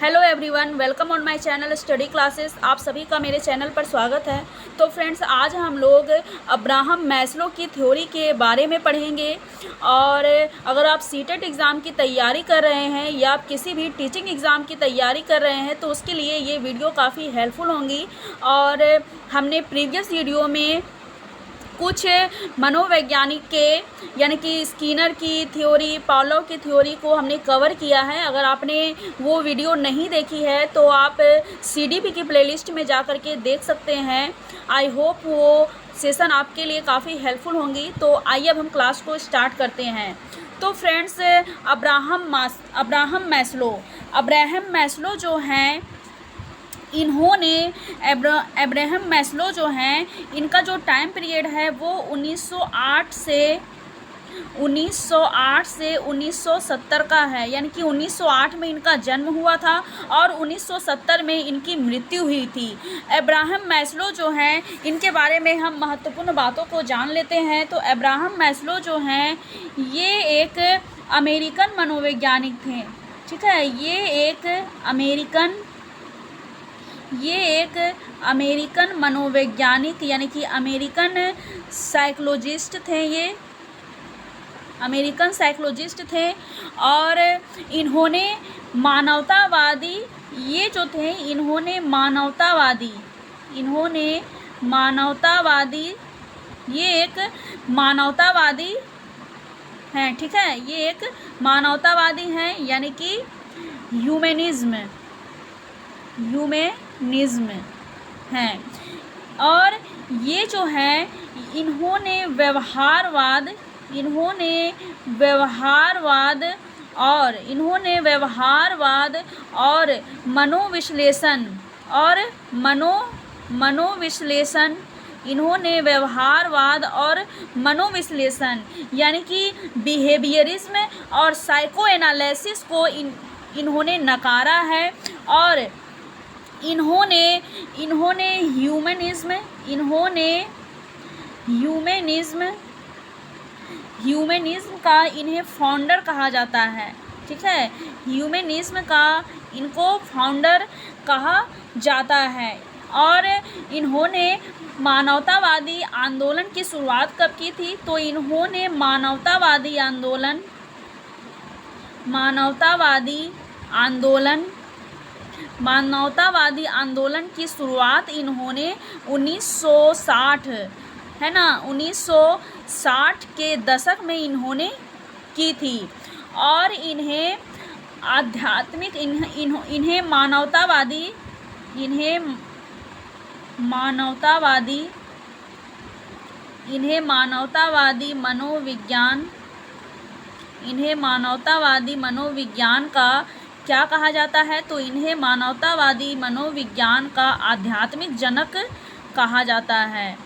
Hello everyone, welcome on my channel study classes. आप सभी का मेरे चैनल पर स्वागत है। तो फ्रेंड्स, आज हम लोग अब्राहम मैस्लो की थ्योरी के बारे में पढ़ेंगे। और अगर आप सीटेट एग्ज़ाम की तैयारी कर रहे हैं या आप किसी भी टीचिंग एग्ज़ाम की तैयारी कर रहे हैं तो उसके लिए ये वीडियो काफ़ी हेल्पफुल होंगी। और हमने प्रीवियस वीडियो में कुछ मनोवैज्ञानिक के यानी कि स्किनर की थ्योरी, पावलोव की थ्योरी को हमने कवर किया है। अगर आपने वो वीडियो नहीं देखी है तो आप CDP की प्लेलिस्ट में जा कर के देख सकते हैं। आई होप वो सेशन आपके लिए काफ़ी हेल्पफुल होंगी। तो आइए अब हम क्लास को स्टार्ट करते हैं। तो फ्रेंड्स, अब्राहम मैस्लो जो हैं, इन्होंने अब्राहम मैस्लो जो हैं, इनका जो टाइम पीरियड है वो 1908 से 1970 का है। यानी कि 1908 में इनका जन्म हुआ था और 1970 में इनकी मृत्यु हुई थी। अब्राहम मैस्लो जो हैं, इनके बारे में हम महत्वपूर्ण बातों को जान लेते हैं। तो अब्राहम मैस्लो जो हैं, ये एक अमेरिकन मनोवैज्ञानिक थे। ठीक है, ये एक अमेरिकन मनोवैज्ञानिक यानी कि अमेरिकन साइकोलॉजिस्ट थे। ये अमेरिकन साइकोलॉजिस्ट थे और इन्होंने मानवतावादी ये एक मानवतावादी हैं। ठीक है, ये एक मानवतावादी हैं यानी कि ह्यूमनिज्म हैं। और ये जो हैं, इन्होंने व्यवहारवाद और मनोविश्लेषण यानी कि बिहेवियरिज्म और साइको एनालिसिस को इन्होंने नकारा है। और इन्होंने ह्यूमनिज्म का इन्हें फाउंडर कहा जाता है। ठीक है, ह्यूमनिज्म का इनको फाउंडर कहा जाता है। और इन्होंने मानवतावादी आंदोलन की शुरुआत कब की थी? तो इन्होंने मानवतावादी आंदोलन की शुरुआत इन्होंने 1960 है ना 1960 के दशक में इन्होंने की थी। और इन्हें मानवतावादी मनोविज्ञान का क्या कहा जाता है? तो इन्हें मानवतावादी मनोविज्ञान का आध्यात्मिक जनक कहा जाता है।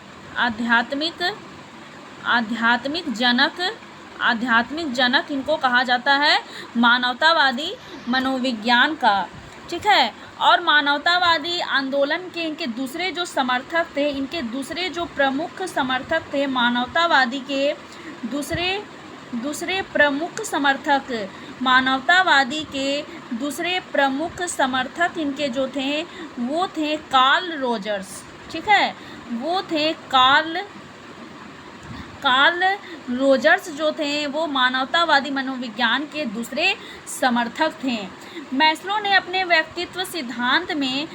आध्यात्मिक जनक इनको कहा जाता है, मानवतावादी मनोविज्ञान का। ठीक है, और मानवतावादी आंदोलन के इनके दूसरे जो समर्थक थे, इनके दूसरे जो प्रमुख समर्थक थे, मानवतावादी के दूसरे प्रमुख समर्थक इनके जो थे वो थे कार्ल रोजर्स। ठीक है, वो थे कार्ल रोजर्स जो थे वो मानवतावादी मनोविज्ञान के दूसरे समर्थक थे। मैस्लो ने अपने व्यक्तित्व सिद्धांत में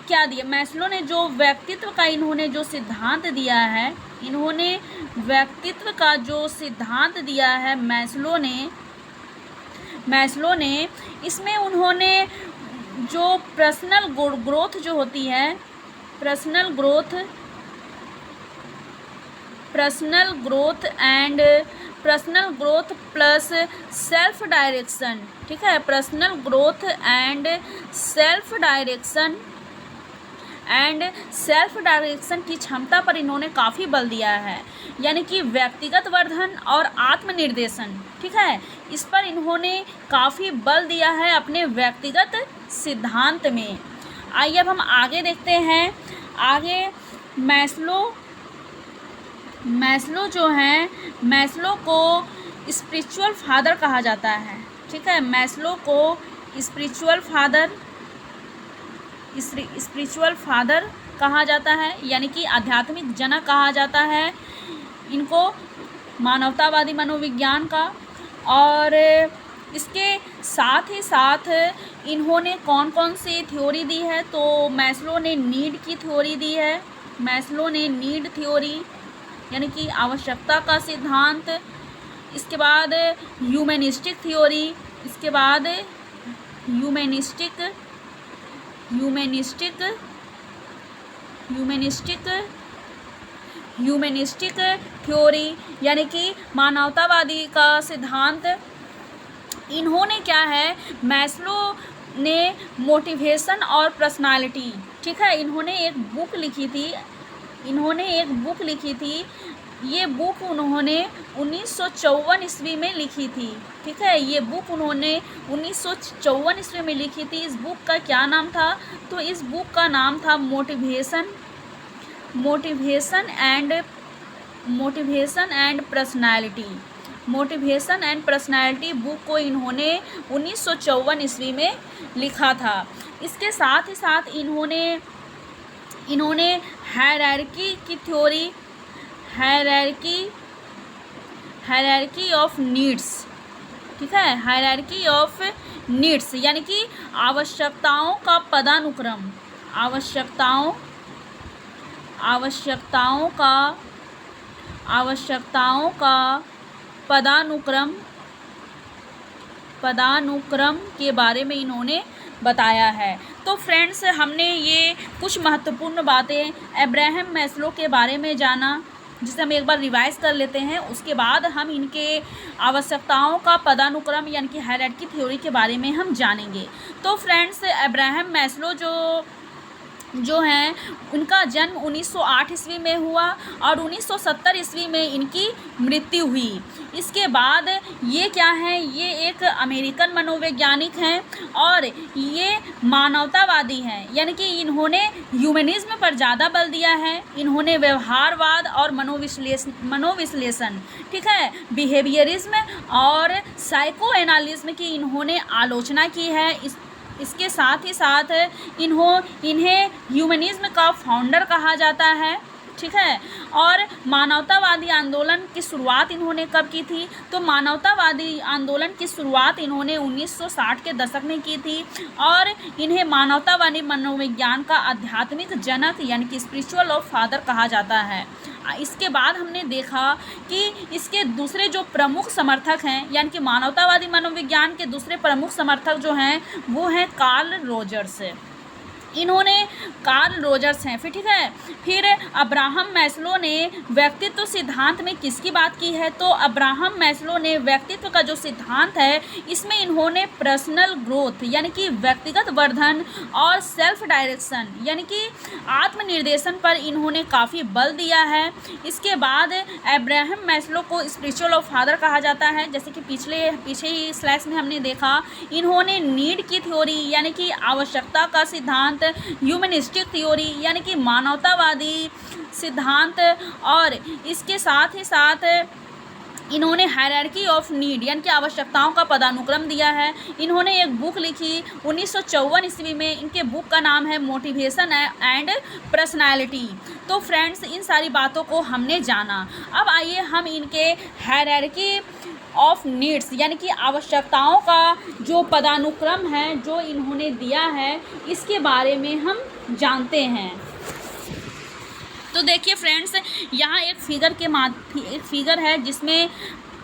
क्या दिया? मैस्लो ने जो व्यक्तित्व का इन्होंने जो सिद्धांत दिया है, मैस्लो ने इसमें उन्होंने जो पर्सनल ग्रोथ जो होती है, personal growth plus self direction. ठीक है, personal growth and self direction की क्षमता पर इन्होंने काफ़ी बल दिया है। यानी कि व्यक्तिगत वर्धन और आत्मनिर्देशन। ठीक है, इस पर इन्होंने काफ़ी बल दिया है अपने व्यक्तिगत सिद्धांत में। आइए अब हम आगे देखते हैं। आगे मैस्लो जो हैं, मैस्लो को स्पिरिचुअल फादर कहा जाता है। ठीक है, मैस्लो को स्पिरिचुअल फादर स्पिरिचुअल फादर कहा जाता है, यानी कि आध्यात्मिक जनक कहा जाता है इनको, मानवतावादी मनोविज्ञान का। और इसके साथ ही साथ इन्होंने कौन कौन सी थ्योरी दी है, तो मैस्लो ने नीड की थ्योरी दी है। मैस्लो ने नीड थ्योरी यानी कि आवश्यकता का सिद्धांत, इसके बाद ह्यूमनिस्टिक थ्योरी, इसके बाद ह्यूमनिस्टिक थ्योरी यानी कि मानवतावादी का सिद्धांत। इन्होंने क्या है, मैस्लो ने मोटिवेशन और पर्सनालिटी, ठीक है, इन्होंने एक बुक लिखी थी। ये बुक उन्होंने 1954 ईस्वी में लिखी थी, ठीक है, ये बुक उन्होंने 1954 ईस्वी में लिखी थी। इस बुक का क्या नाम था, तो इस बुक का नाम था मोटिवेशन एंड पर्सनालिटी बुक को इन्होंने 1954 ईस्वी में लिखा था। इसके साथ ही साथ इन्होंने हायरार्की की थ्योरी, हायरार्की ऑफ नीड्स, ठीक है, हायरार्की ऑफ नीड्स यानी कि आवश्यकताओं का पदानुक्रम, आवश्यकताओं का पदानुक्रम के बारे में इन्होंने बताया है। तो फ्रेंड्स, हमने ये कुछ महत्वपूर्ण बातें अब्राहम मैस्लो के बारे में जाना, जिसे हम एक बार रिवाइज कर लेते हैं। उसके बाद हम इनके आवश्यकताओं का पदानुक्रम यानी कि हायरार्की थ्योरी के बारे में हम जानेंगे। तो फ्रेंड्स, अब्राहम मैस्लो जो हैं, उनका जन्म 1908 ईस्वी में हुआ और 1970 ईस्वी में इनकी मृत्यु हुई। इसके बाद ये क्या हैं, ये एक अमेरिकन मनोवैज्ञानिक हैं और ये मानवतावादी हैं, यानी कि इन्होंने ह्यूमनिज्म पर ज़्यादा बल दिया है। इन्होंने व्यवहारवाद और मनोविश्लेषण, ठीक है, बिहेवियरिज्म और साइको एनालिज्म की इन्होंने आलोचना की है। इसके साथ ही साथ इन्हें ह्यूमनिज्म का फाउंडर कहा जाता है, ठीक है। और मानवतावादी आंदोलन की शुरुआत इन्होंने कब की थी, तो मानवतावादी आंदोलन की शुरुआत इन्होंने 1960 के दशक में की थी और इन्हें मानवतावादी मनोविज्ञान का आध्यात्मिक जनक यानी कि स्पिरिचुअल ऑफ फादर कहा जाता है। इसके बाद हमने देखा कि इसके दूसरे जो प्रमुख समर्थक हैं, यानी कि मानवतावादी मनोविज्ञान के दूसरे प्रमुख समर्थक जो हैं वो हैं कार्ल रोजर्स। कार्ल रोजर्स हैं, फिर ठीक है। फिर अब्राहम मैस्लो ने व्यक्तित्व सिद्धांत में किसकी बात की है, तो अब्राहम मैस्लो ने व्यक्तित्व का जो सिद्धांत है इसमें इन्होंने पर्सनल ग्रोथ यानी कि व्यक्तिगत वर्धन और सेल्फ डायरेक्शन यानी कि आत्मनिर्देशन पर इन्होंने काफ़ी बल दिया है। इसके बाद अब्राहम मैस्लो को स्पिरिचुअल ऑफ फादर कहा जाता है, जैसे कि पीछे ही स्लाइड्स में हमने देखा। इन्होंने नीड की थ्योरी यानी कि आवश्यकता का सिद्धांत, ह्यूमनिस्टिक थ्योरी यानी कि मानवतावादी सिद्धांत और इसके साथ ही साथ इन्होंने हायरार्की ऑफ नीड यानी कि आवश्यकताओं का पदानुक्रम दिया है। इन्होंने एक बुक लिखी 1954 ईस्वी में, इनके बुक का नाम है मोटिवेशन एंड पर्सनालिटी। तो फ्रेंड्स, इन सारी बातों को हमने जाना। अब आइए हम इनके हायरार्की ऑफ नीड्स यानी कि आवश्यकताओं का जो पदानुक्रम है जो इन्होंने दिया है इसके बारे में हम जानते हैं। तो देखिए फ्रेंड्स, यहाँ एक फिगर है जिसमें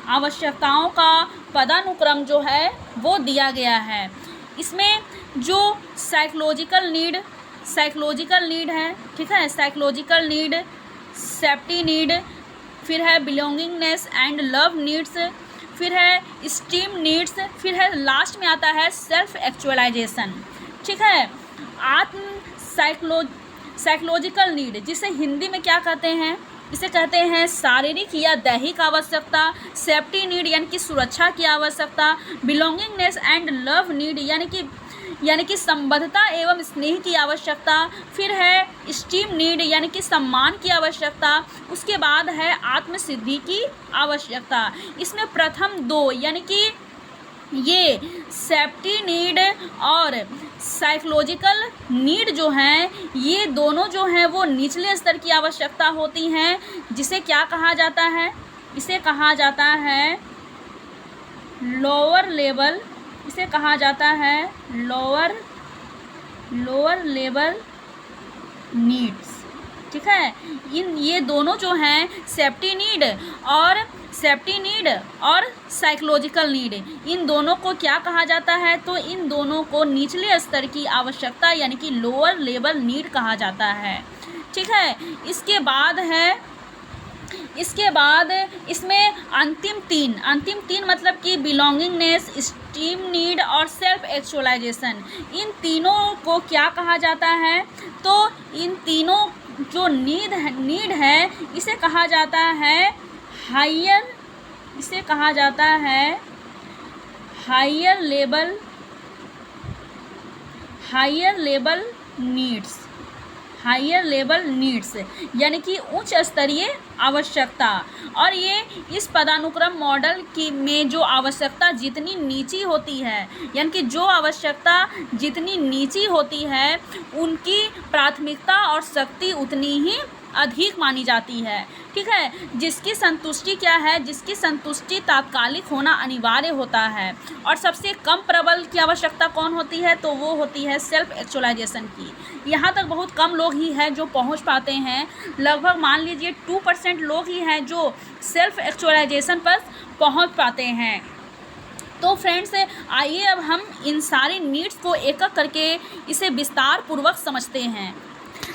आवश्यकताओं का पदानुक्रम जो है वो दिया गया है। इसमें जो साइकोलॉजिकल नीड है, ठीक है, साइकोलॉजिकल नीड, सेफ्टी नीड, फिर है बिलोंगिंगनेस एंड लव नीड्स, फिर है स्टीम नीड्स, फिर है लास्ट में आता है सेल्फ एक्चुअलाइजेशन, ठीक है। साइकोलॉजिकल नीड, जिसे हिंदी में क्या कहते हैं, इसे कहते हैं शारीरिक या दैहिक आवश्यकता। सेफ्टी नीड यानी कि सुरक्षा की आवश्यकता। बिलोंगिंगनेस एंड लव नीड यानी कि संबद्धता एवं स्नेह की आवश्यकता। फिर है स्टीम नीड यानी कि सम्मान की आवश्यकता। उसके बाद है आत्मसिद्धि की आवश्यकता। इसमें प्रथम दो यानी कि ये सेफ्टी नीड और साइकोलॉजिकल नीड जो हैं, ये दोनों जो हैं वो निचले स्तर की आवश्यकता होती हैं, जिसे क्या कहा जाता है, इसे कहा जाता है लोअर लेवल, इसे कहा जाता है लोअर लेवल नीड्स। ठीक है, ये दोनों जो हैं सेफ्टी नीड और साइकोलॉजिकल नीड, इन दोनों को क्या कहा जाता है, तो इन दोनों को निचले स्तर की आवश्यकता यानी कि लोअर लेवल नीड कहा जाता है। ठीक है, इसके बाद इसमें अंतिम तीन मतलब कि बिलोंगिंगनेस, स्टीम नीड और सेल्फ एक्चुअलाइजेशन, इन तीनों को क्या कहा जाता है, तो इन तीनों जो नीड है इसे कहा जाता है हायर लेवल नीड्स यानी कि उच्च स्तरीय आवश्यकता। और ये इस पदानुक्रम मॉडल की में जो आवश्यकता जितनी नीची होती है, यानी कि जो आवश्यकता जितनी नीची होती है उनकी प्राथमिकता और शक्ति उतनी ही अधिक मानी जाती है। ठीक है, जिसकी संतुष्टि क्या है, जिसकी संतुष्टि तात्कालिक होना अनिवार्य होता है। और सबसे कम प्रबल की आवश्यकता कौन होती है, तो वो होती है सेल्फ एक्चुअलाइजेशन की। यहाँ तक बहुत कम लोग ही हैं जो पहुँच पाते हैं, लगभग मान लीजिए 2% लोग ही हैं जो सेल्फ एक्चुअलाइजेशन पर पहुँच पाते हैं। तो फ्रेंड्स, आइए अब हम इन सारी नीड्स को एक एक करके इसे विस्तार पूर्वक समझते हैं।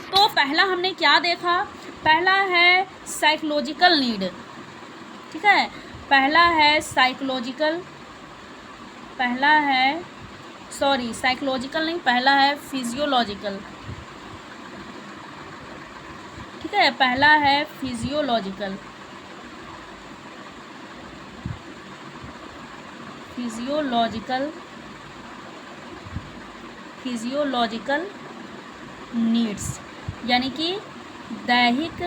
तो पहला हमने क्या देखा, पहला है साइकोलॉजिकल नीड। ठीक है, पहला है फिजियोलॉजिकल। ठीक है, पहला है फिजियोलॉजिकल नीड्स यानी कि दैहिक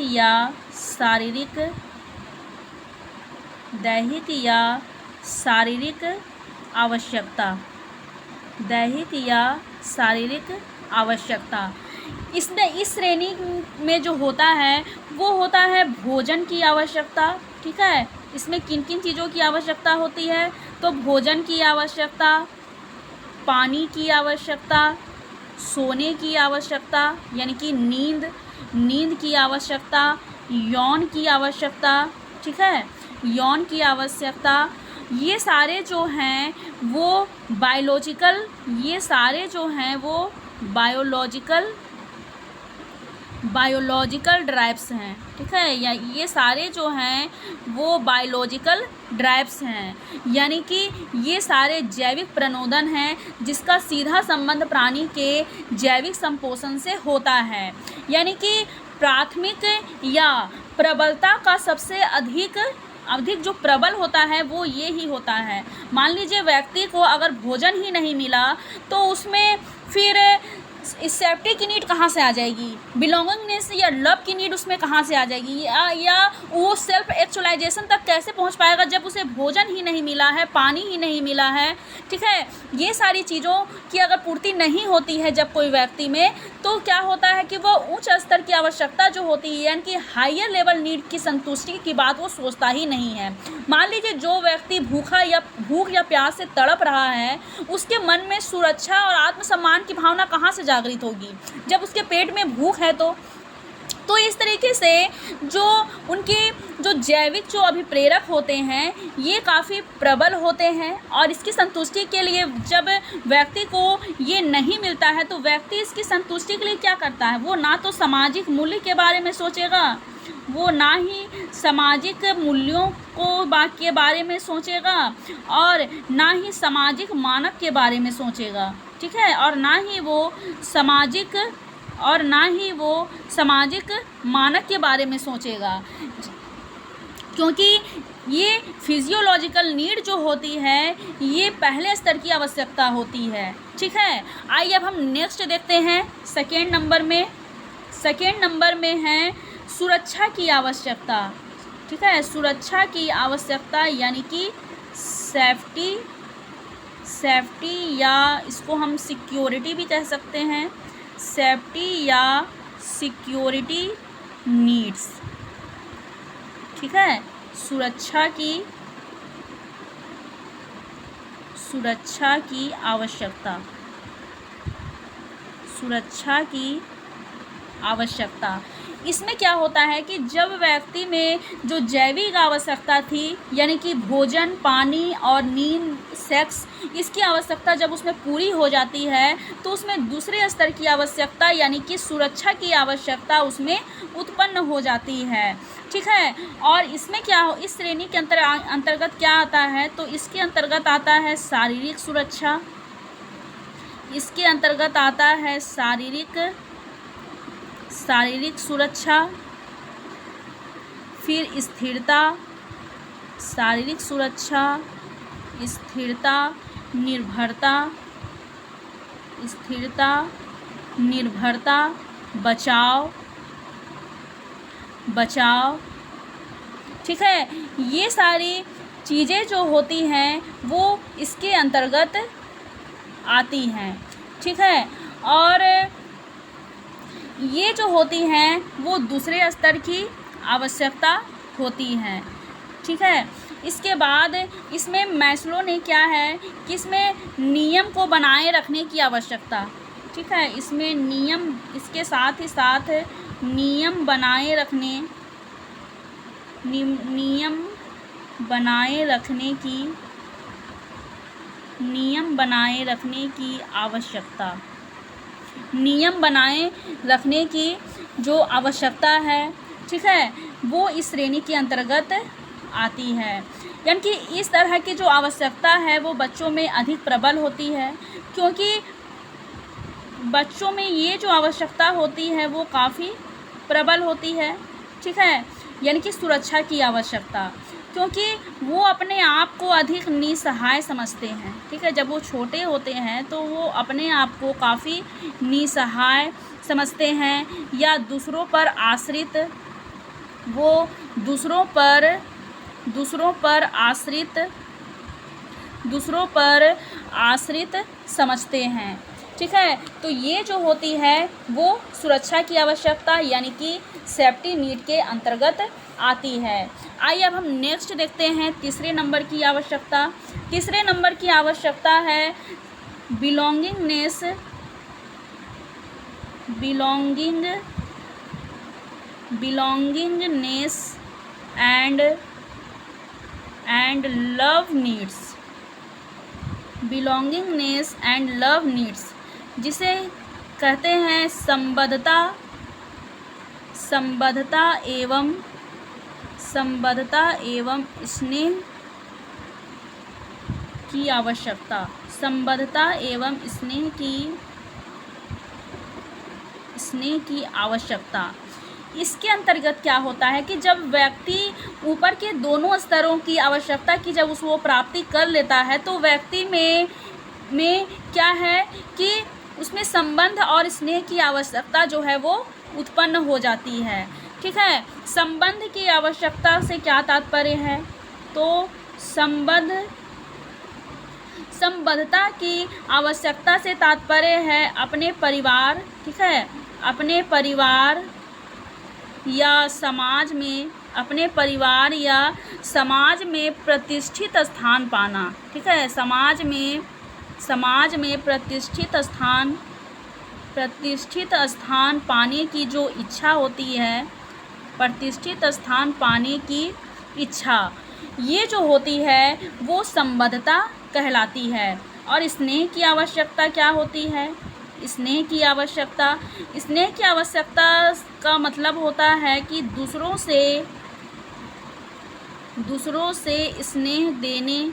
या शारीरिक आवश्यकता। इस श्रेणी में जो होता है वो होता है भोजन की आवश्यकता। ठीक है, इसमें किन किन चीज़ों की आवश्यकता होती है, तो भोजन की आवश्यकता, पानी की आवश्यकता, सोने की आवश्यकता यानी कि नींद की आवश्यकता, यौन की आवश्यकता। ठीक है, यौन की आवश्यकता, ये सारे जो हैं वो बायोलॉजिकल ड्राइव्स हैं। ठीक है, या ये सारे जो हैं वो बायोलॉजिकल ड्राइव्स हैं, यानी कि ये सारे जैविक प्रणोदन हैं जिसका सीधा संबंध प्राणी के जैविक संपोषण से होता है। यानी कि प्राथमिक या प्रबलता का सबसे अधिक जो प्रबल होता है वो ये ही होता है। मान लीजिए व्यक्ति को अगर भोजन ही नहीं मिला तो उसमें फिर इस सेफ्टी की नीड कहाँ से आ जाएगी, बिलोंगिंगनेस या लव की नीड उसमें कहाँ से आ जाएगी, या वो सेल्फ एक्चुअलाइजेशन तक कैसे पहुँच पाएगा जब उसे भोजन ही नहीं मिला है, पानी ही नहीं मिला है। ठीक है, ये सारी चीज़ों की अगर पूर्ति नहीं होती है जब कोई व्यक्ति में, तो क्या होता है कि वो उच्च स्तर की आवश्यकता जो होती है यानी कि हायर लेवल नीड की संतुष्टि की बात वो सोचता ही नहीं है। मान लीजिए जो व्यक्ति भूख या प्यास से तड़प रहा है, उसके मन में सुरक्षा और आत्मसम्मान की भावना कहाँ से जागृत होगी जब उसके पेट में भूख है। तो इस तरीके से जो उनके जैविक जो अभिप्रेरक होते हैं ये काफ़ी प्रबल होते हैं, और इसकी संतुष्टि के लिए जब व्यक्ति को ये नहीं मिलता है तो व्यक्ति इसकी संतुष्टि के लिए क्या करता है, वो ना तो सामाजिक मूल्य के बारे में सोचेगा, वो ना ही सामाजिक मूल्यों के बारे में सोचेगा, और ना ही सामाजिक मानक के बारे में सोचेगा। ठीक है, और ना ही वो सामाजिक मानक के बारे में सोचेगा, क्योंकि ये फिजियोलॉजिकल नीड जो होती है ये पहले स्तर की आवश्यकता होती है। ठीक है, आइए अब हम नेक्स्ट देखते हैं। सेकेंड नंबर में है सुरक्षा की आवश्यकता। ठीक है। सुरक्षा की आवश्यकता यानी कि सेफ्टी या इसको हम सिक्योरिटी भी कह सकते हैं, सेफ्टी या सिक्योरिटी नीड्स, ठीक है। सुरक्षा की आवश्यकता। इसमें क्या होता है कि जब व्यक्ति में जो जैविक आवश्यकता थी यानी कि भोजन, पानी और नींद, सेक्स, इसकी आवश्यकता जब उसमें पूरी हो जाती है तो उसमें दूसरे स्तर की आवश्यकता यानी कि सुरक्षा की आवश्यकता उसमें उत्पन्न हो जाती है, ठीक है। और इसमें क्या हो, इस श्रेणी के अंतर्गत क्या आता है, तो इसके अंतर्गत आता है शारीरिक सुरक्षा, इसके अंतर्गत आता है शारीरिक सुरक्षा, फिर स्थिरता, शारीरिक सुरक्षा, स्थिरता, निर्भरता, बचाव, ठीक है। ये सारी चीज़ें जो होती हैं वो इसके अंतर्गत आती हैं, ठीक है। और ये जो होती हैं वो दूसरे स्तर की आवश्यकता होती हैं, ठीक है। इसके बाद इसमें मैस्लो ने क्या है कि इसमें नियम को बनाए रखने की आवश्यकता, ठीक है। इसमें नियम, इसके साथ ही साथ नियम बनाए रखने की आवश्यकता, नियम बनाए रखने की जो आवश्यकता है, ठीक है, वो इस श्रेणी के अंतर्गत आती है। यानी कि इस तरह की जो आवश्यकता है वो बच्चों में अधिक प्रबल होती है, क्योंकि बच्चों में ये जो आवश्यकता होती है वो काफ़ी प्रबल होती है, ठीक है। यानी कि सुरक्षा की आवश्यकता, क्योंकि वो अपने आप को अधिक निसहाय समझते हैं, ठीक है। जब वो छोटे होते हैं तो वो अपने आप को काफ़ी निसहाय समझते हैं या दूसरों पर आश्रित समझते हैं, ठीक है। तो ये जो होती है वो सुरक्षा की आवश्यकता यानी कि सेफ्टी नीड के अंतर्गत आती है। आइए अब हम नेक्स्ट देखते हैं तीसरे नंबर की आवश्यकता। तीसरे नंबर की आवश्यकता है बिलोंगिंगनेस एंड लव नीड्स, जिसे कहते हैं संबद्धता एवं स्नेह की आवश्यकता, संबद्धता एवं स्नेह की आवश्यकता। इसके अंतर्गत क्या होता है कि जब व्यक्ति ऊपर के दोनों स्तरों की आवश्यकता की जब वो प्राप्ति कर लेता है तो व्यक्ति में क्या है कि उसमें संबंध और स्नेह की आवश्यकता जो है वो उत्पन्न हो जाती है, ठीक है। संबंध की आवश्यकता से क्या तात्पर्य है, तो संबद्धता की आवश्यकता से तात्पर्य है अपने परिवार, ठीक है, अपने परिवार या समाज में प्रतिष्ठित स्थान पाना, ठीक है। समाज में प्रतिष्ठित स्थान पाने की जो इच्छा होती है, प्रतिष्ठित स्थान पाने की इच्छा, ये जो होती है वो संबद्धता कहलाती है। और स्नेह की आवश्यकता क्या होती है, स्नेह की आवश्यकता का मतलब होता है कि दूसरों से स्नेह देने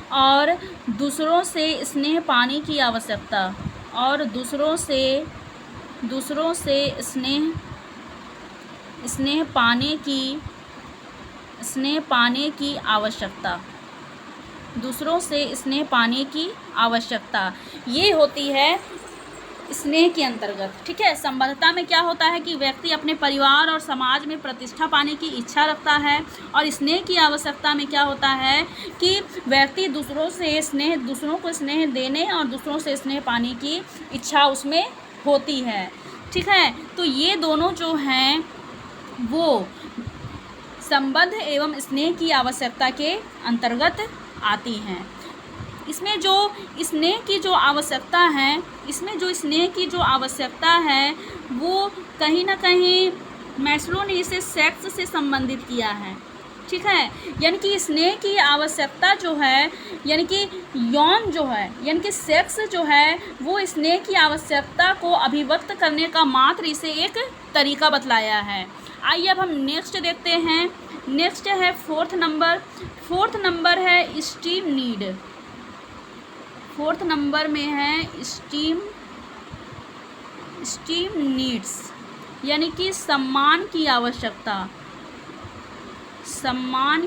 और दूसरों से स्नेह पाने की आवश्यकता, और दूसरों से स्नेह पाने की आवश्यकता, दूसरों से स्नेह पाने की आवश्यकता, ये होती है स्नेह के अंतर्गत, ठीक है। संबद्धता में क्या होता है कि व्यक्ति अपने परिवार और समाज में प्रतिष्ठा पाने की इच्छा रखता है, और स्नेह की आवश्यकता में क्या होता है कि व्यक्ति दूसरों को स्नेह देने और दूसरों से स्नेह पाने की इच्छा उसमें होती है, ठीक है। तो ये दोनों जो हैं वो संबद्ध एवं स्नेह की आवश्यकता के अंतर्गत आती हैं। इसमें जो स्नेह की जो आवश्यकता है वो कहीं ना कहीं मैस्लो ने इसे सेक्स से संबंधित किया है, ठीक है। यानी कि स्नेह की आवश्यकता जो है, यानी कि यौन जो है, यानी कि सेक्स जो है वो स्नेह की आवश्यकता को अभिव्यक्त करने का मात्र इसे एक तरीका बतलाया है। आइए अब हम नेक्स्ट देखते हैं। नेक्स्ट है फोर्थ नंबर है स्टीम नीड। फोर्थ नंबर में है स्टीम नीड्स, यानी कि सम्मान की आवश्यकता। सम्मान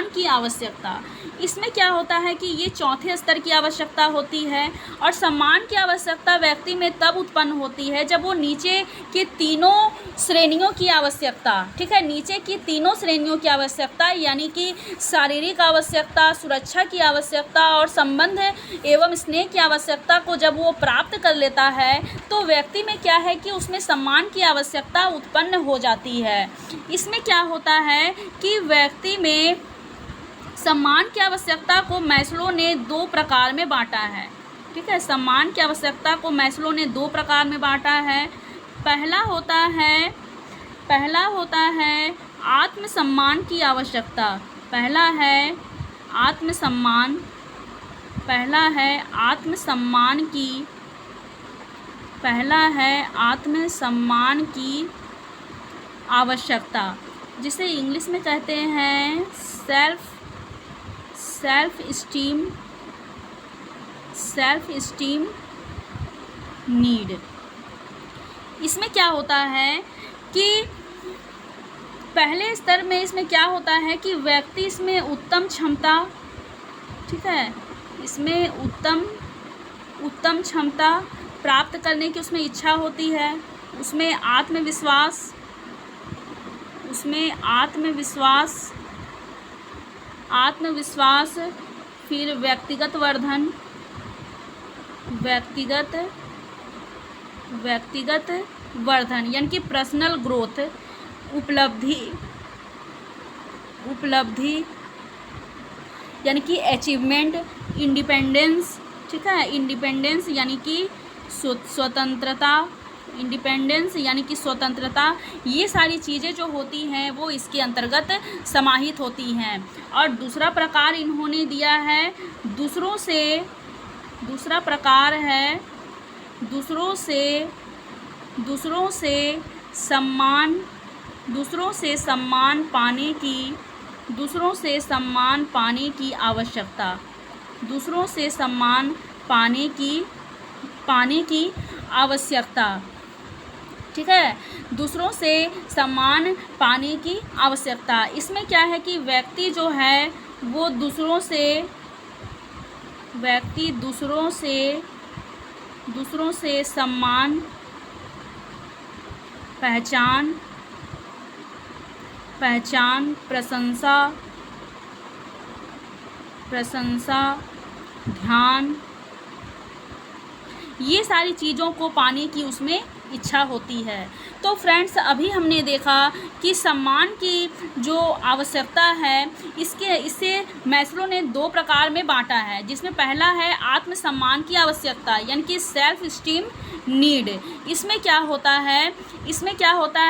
की आवश्यकता। इसमें क्या होता है कि ये चौथे स्तर की आवश्यकता होती है, और सम्मान की आवश्यकता व्यक्ति में तब उत्पन्न होती है जब वो नीचे के तीनों श्रेणियों की आवश्यकता, ठीक है, नीचे की तीनों श्रेणियों की आवश्यकता, यानी कि शारीरिक आवश्यकता, सुरक्षा की आवश्यकता और संबंध एवं स्नेह की आवश्यकता को जब वो प्राप्त कर लेता है तो व्यक्ति में क्या है कि उसमें सम्मान की आवश्यकता उत्पन्न हो जाती है। इसमें क्या होता है कि व्यक्ति में सम्मान की आवश्यकता को मैस्लो ने दो प्रकार में बांटा है, ठीक है। सम्मान की आवश्यकता को मैस्लो ने दो प्रकार में बांटा है। पहला होता है आत्मसम्मान की आवश्यकता। पहला है आत्मसम्मान की आवश्यकता, जिसे इंग्लिश में कहते हैं सेल्फ इस्टीम नीड। इसमें क्या होता है कि पहले स्तर में इसमें क्या होता है कि व्यक्ति इसमें उत्तम क्षमता, ठीक है, इसमें उत्तम क्षमता प्राप्त करने की उसमें इच्छा होती है। उसमें आत्मविश्वास, फिर व्यक्तिगत वर्धन यानी कि पर्सनल ग्रोथ, उपलब्धि यानी कि अचीवमेंट, इंडिपेंडेंस, ठीक है, इंडिपेंडेंस यानी कि स्वतंत्रता, ये सारी चीज़ें जो होती हैं वो इसके अंतर्गत समाहित होती हैं। और दूसरा प्रकार इन्होंने दिया है दूसरों से सम्मान पाने की आवश्यकता, ठीक है, दूसरों से सम्मान पाने की आवश्यकता। इसमें क्या है कि व्यक्ति जो है वो दूसरों से सम्मान, पहचान, प्रशंसा, ध्यान, ये सारी चीज़ों को पाने की उसमें इच्छा होती है। तो फ्रेंड्स, अभी हमने देखा कि सम्मान की जो आवश्यकता है इसे मैस्लो ने दो प्रकार में बांटा है, जिसमें पहला है आत्मसम्मान की आवश्यकता यानी कि सेल्फ इस्टीम नीड। इसमें क्या होता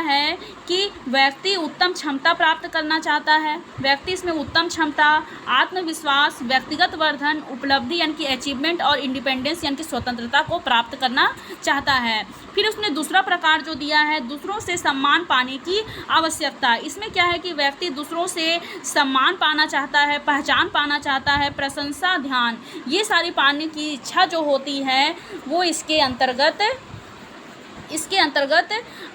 है कि व्यक्ति उत्तम क्षमता प्राप्त करना चाहता है। व्यक्ति इसमें उत्तम क्षमता, आत्मविश्वास, व्यक्तिगत वर्धन, उपलब्धि यानी कि अचीवमेंट और इंडिपेंडेंस यानी कि स्वतंत्रता को प्राप्त करना चाहता है। फिर उसने दूसरा प्रकार जो दिया है दूसरों से सम्मान पाने की आवश्यकता। इसमें क्या है कि व्यक्ति दूसरों से सम्मान पाना चाहता है, पहचान पाना चाहता है, प्रशंसा, ध्यान, ये सारी पाने की इच्छा जो होती है वो इसके अंतर्गत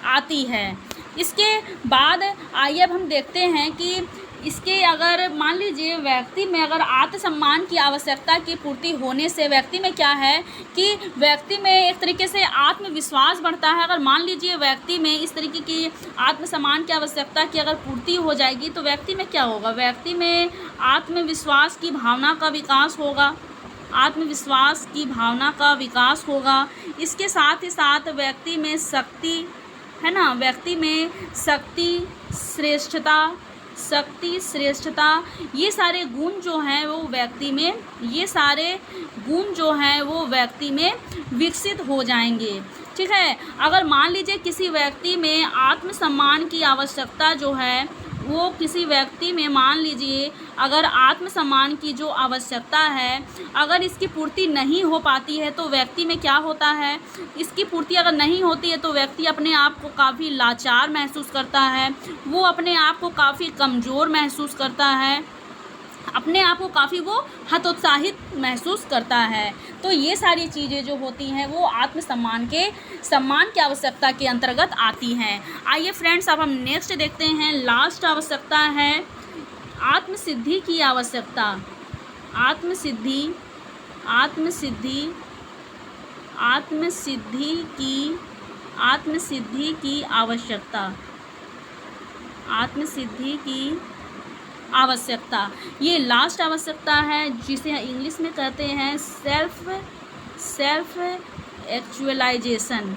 आती है। इसके बाद आइए अब हम देखते हैं कि इसके अगर मान लीजिए व्यक्ति में अगर आत्मसम्मान की आवश्यकता की पूर्ति होने से व्यक्ति में क्या है कि व्यक्ति में एक तरीके से आत्मविश्वास बढ़ता है। अगर मान लीजिए व्यक्ति में इस तरीके की आत्मसम्मान की आवश्यकता की अगर पूर्ति हो जाएगी तो व्यक्ति में क्या होगा, व्यक्ति में आत्मविश्वास की भावना का विकास होगा, आत्मविश्वास की भावना का विकास होगा। इसके साथ ही साथ व्यक्ति में शक्ति है ना, व्यक्ति में शक्ति, श्रेष्ठता ये सारे गुण जो हैं वो व्यक्ति में, ये सारे गुण जो हैं वो व्यक्ति में विकसित हो जाएंगे। ठीक है, अगर मान लीजिए किसी व्यक्ति में आत्मसम्मान की आवश्यकता जो है वो किसी व्यक्ति में मान लीजिए अगर आत्मसम्मान की जो आवश्यकता है अगर इसकी पूर्ति नहीं हो पाती है तो व्यक्ति में क्या होता है, इसकी पूर्ति अगर नहीं होती है तो व्यक्ति अपने आप को काफ़ी लाचार महसूस करता है, वो अपने आप को काफ़ी कमज़ोर महसूस करता है, अपने आप को काफ़ी वो हतोत्साहित महसूस करता है। तो ये सारी चीज़ें जो होती हैं वो सम्मान की आवश्यकता के अंतर्गत आती हैं। आइए फ्रेंड्स, अब हम नेक्स्ट देखते हैं। लास्ट आवश्यकता है आत्मसिद्धि की आवश्यकता। आत्मसिद्धि की आवश्यकता, ये लास्ट आवश्यकता है जिसे इंग्लिश में कहते हैं सेल्फ एक्चुअलाइजेशन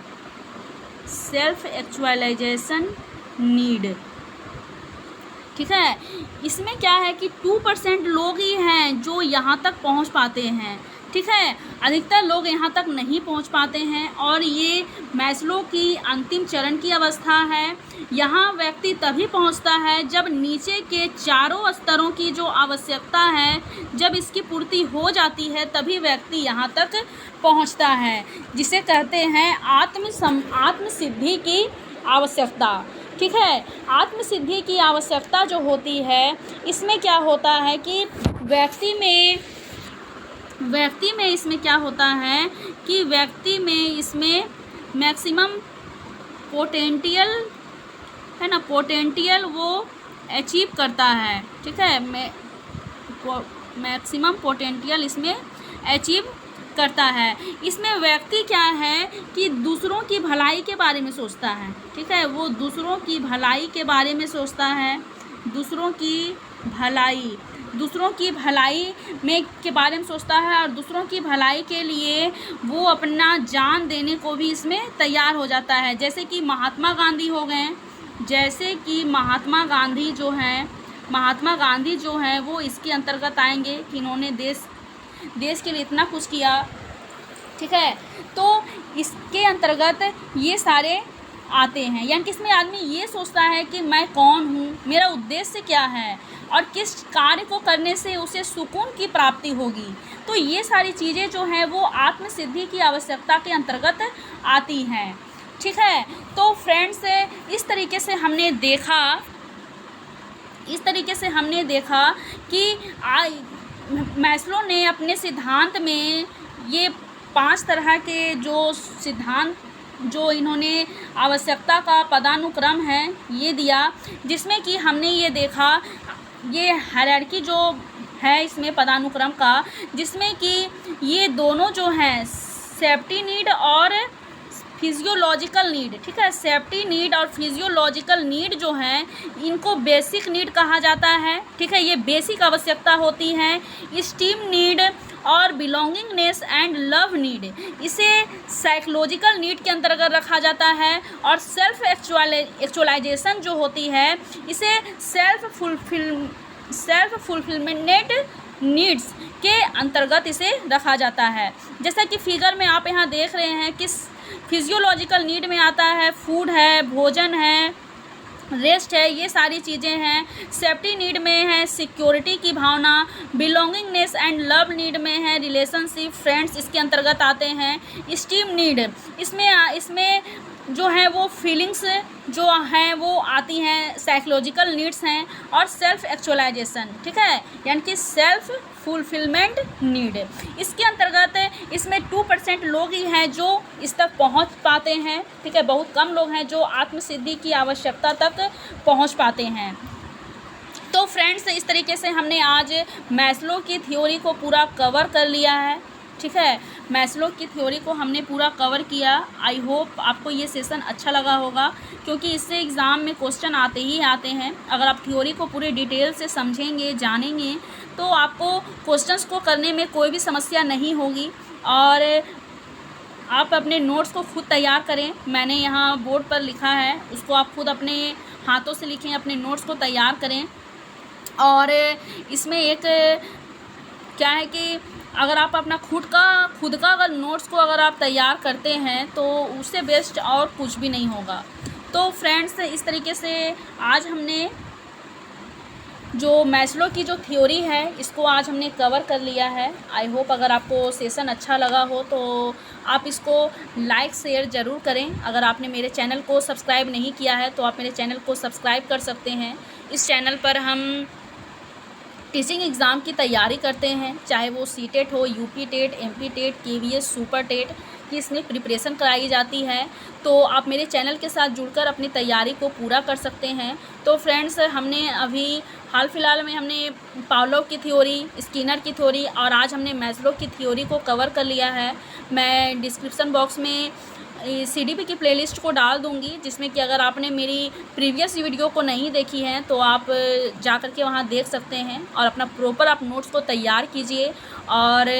नीड। ठीक है, इसमें क्या है कि 2% लोग ही हैं जो यहाँ तक पहुँच पाते हैं। ठीक है, अधिकतर लोग यहाँ तक नहीं पहुँच पाते हैं और ये मैस्लो की अंतिम चरण की अवस्था है। यहाँ व्यक्ति तभी पहुँचता है जब नीचे के चारों स्तरों की जो आवश्यकता है जब इसकी पूर्ति हो जाती है तभी व्यक्ति यहाँ तक पहुँचता है, जिसे कहते हैं आत्मसिद्धि की आवश्यकता। ठीक है, आत्मसिद्धि की आवश्यकता जो होती है इसमें क्या होता है कि व्यक्ति में इसमें क्या होता है कि व्यक्ति में इसमें मैक्सिमम पोटेंशियल है ना, पोटेंशियल वो अचीव करता है। ठीक है, मैक्सिमम पोटेंशियल इसमें अचीव करता है। इसमें व्यक्ति क्या है कि दूसरों की भलाई के बारे में सोचता है। ठीक है, वो दूसरों की भलाई के बारे में सोचता है, दूसरों की भलाई के बारे में सोचता है और दूसरों की भलाई के लिए वो अपना जान देने को भी इसमें तैयार हो जाता है। जैसे कि महात्मा गांधी हो गए, जैसे कि महात्मा गांधी जो हैं वो इसके अंतर्गत आएंगे कि इन्होंने देश के लिए इतना कुछ किया। ठीक है, तो इसके अंतर्गत ये सारे आते हैं। यानी कि इसमें आदमी ये सोचता है कि मैं कौन हूँ, मेरा उद्देश्य क्या है और किस कार्य को करने से उसे सुकून की प्राप्ति होगी। तो ये सारी चीज़ें जो हैं वो आत्मसिद्धि की आवश्यकता के अंतर्गत आती हैं। ठीक है, तो फ्रेंड्स इस तरीके से हमने देखा कि मैस्लो ने अपने सिद्धांत में ये 5 तरह के जो सिद्धांत जो इन्होंने आवश्यकता का पदानुक्रम है ये दिया, जिसमें कि हमने ये देखा ये हायरार्की जो है इसमें पदानुक्रम का, जिसमें कि ये दोनों जो हैं सेफ्टी नीड और फिजियोलॉजिकल नीड। ठीक है, सेफ्टी नीड और फिजियोलॉजिकल नीड जो हैं इनको बेसिक नीड कहा जाता है। ठीक है, ये बेसिक आवश्यकता होती हैं। स्टीम नीड और बिलोंगिंगनेस एंड लव नीड इसे साइकोलॉजिकल नीड के अंतर्गत रखा जाता है और सेल्फ एक्चुअलाइजेशन जो होती है इसे सेल्फ फुलफिलमेंट नीड्स के अंतर्गत इसे रखा जाता है। जैसा कि फिगर में आप यहाँ देख रहे हैं कि फिजियोलॉजिकल नीड में आता है फूड है, भोजन है, रेस्ट है, ये सारी चीज़ें हैं। सेफ्टी नीड में है सिक्योरिटी की भावना, बिलोंगिंगनेस एंड लव नीड में है रिलेशनशिप, फ्रेंड्स इसके अंतर्गत आते हैं। स्टीम नीड इसमें जो है वो फीलिंग्स जो हैं वो आती हैं, साइकोलॉजिकल नीड्स हैं और सेल्फ एक्चुअलाइजेशन। ठीक है, यानी कि सेल्फ फुलफिलमेंट नीड इसके अंतर्गत इसमें 2% लोग ही हैं जो इस तक पहुंच पाते हैं। ठीक है, बहुत कम लोग हैं जो आत्मसिद्धि की आवश्यकता तक पहुंच पाते हैं। तो फ्रेंड्स इस तरीके से हमने आज मैस्लो की थ्योरी को पूरा कवर कर लिया है, ठीक है। मैस्लो की थ्योरी को हमने पूरा कवर किया। आई होप आपको ये सेशन अच्छा लगा होगा, क्योंकि इससे एग्ज़ाम में क्वेश्चन आते ही आते हैं। अगर आप थ्योरी को पूरे डिटेल से समझेंगे, जानेंगे, तो आपको क्वेश्चंस को करने में कोई भी समस्या नहीं होगी। और आप अपने नोट्स को खुद तैयार करें। मैंने यहाँ बोर्ड पर लिखा है, उसको आप खुद अपने हाथों से लिखें, अपने नोट्स को तैयार करें। और इसमें एक क्या है कि अगर आप अपना खुद का अगर नोट्स को अगर आप तैयार करते हैं तो उससे बेस्ट और कुछ भी नहीं होगा। तो फ्रेंड्स इस तरीके से आज हमने जो मैस्लो की जो थ्योरी है इसको आज हमने कवर कर लिया है। आई होप अगर आपको सेशन अच्छा लगा हो तो आप इसको लाइक शेयर ज़रूर करें। अगर आपने मेरे चैनल को सब्सक्राइब नहीं किया है तो आप मेरे चैनल को सब्सक्राइब कर सकते हैं। इस चैनल पर हम टीचिंग एग्ज़ाम की तैयारी करते हैं, चाहे वो सीटेट हो, UP TET, MP TET, KVS, super TET की इसमें प्रिपरेशन कराई जाती है। तो आप मेरे चैनल के साथ जुड़कर अपनी तैयारी को पूरा कर सकते हैं। तो फ्रेंड्स हमने अभी हाल फिलहाल में हमने पावलोव की थ्योरी, स्किनर की थ्योरी और आज हमने मैस्लो की थ्योरी को कवर कर लिया है। मैं डिस्क्रिप्शन बॉक्स में CDP की प्लेलिस्ट को डाल दूंगी, जिसमें कि अगर आपने मेरी प्रीवियस वीडियो को नहीं देखी है तो आप जा कर के वहाँ देख सकते हैं और अपना प्रॉपर आप नोट्स को तैयार कीजिए और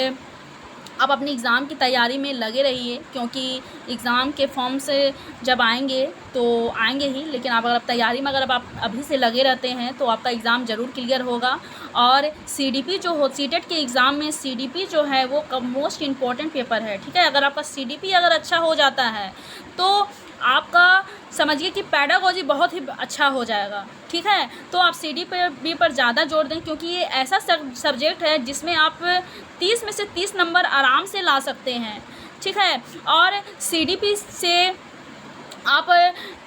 आप अपनी एग्ज़ाम की तैयारी में लगे रहिए, क्योंकि एग्ज़ाम के फॉर्म्स जब आएंगे तो आएंगे ही, लेकिन आप अगर तैयारी में अगर आप अभी से लगे रहते हैं तो आपका एग्ज़ाम ज़रूर क्लियर होगा। और CDP जो हो, सीटेट के एग्ज़ाम में CDP जो है वो मोस्ट इम्पॉर्टेंट पेपर है, ठीक है। अगर आपका CDP अगर अच्छा हो जाता है तो आपका समझिए कि पेडागोजी बहुत ही अच्छा हो जाएगा, ठीक है। तो आप CDP पर ज़्यादा जोर दें, क्योंकि ये ऐसा सब्जेक्ट है जिसमें आप 30 में से 30 नंबर आराम से ला सकते हैं, ठीक है। और CDP से आप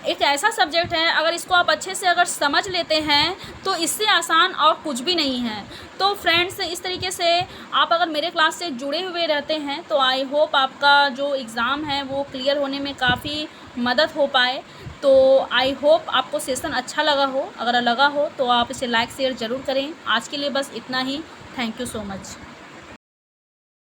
एक ऐसा सब्जेक्ट है, अगर इसको आप अच्छे से अगर समझ लेते हैं तो इससे आसान और कुछ भी नहीं है। तो फ्रेंड्स इस तरीके से आप अगर मेरे क्लास से जुड़े हुए रहते हैं तो आई होप आपका जो एग्ज़ाम है वो क्लियर होने में काफ़ी मदद हो पाए। तो आई होप आपको सेशन अच्छा लगा हो। अगर लगा हो तो आप इसे लाइक शेयर ज़रूर करें। आज के लिए बस इतना ही। Thank you so much.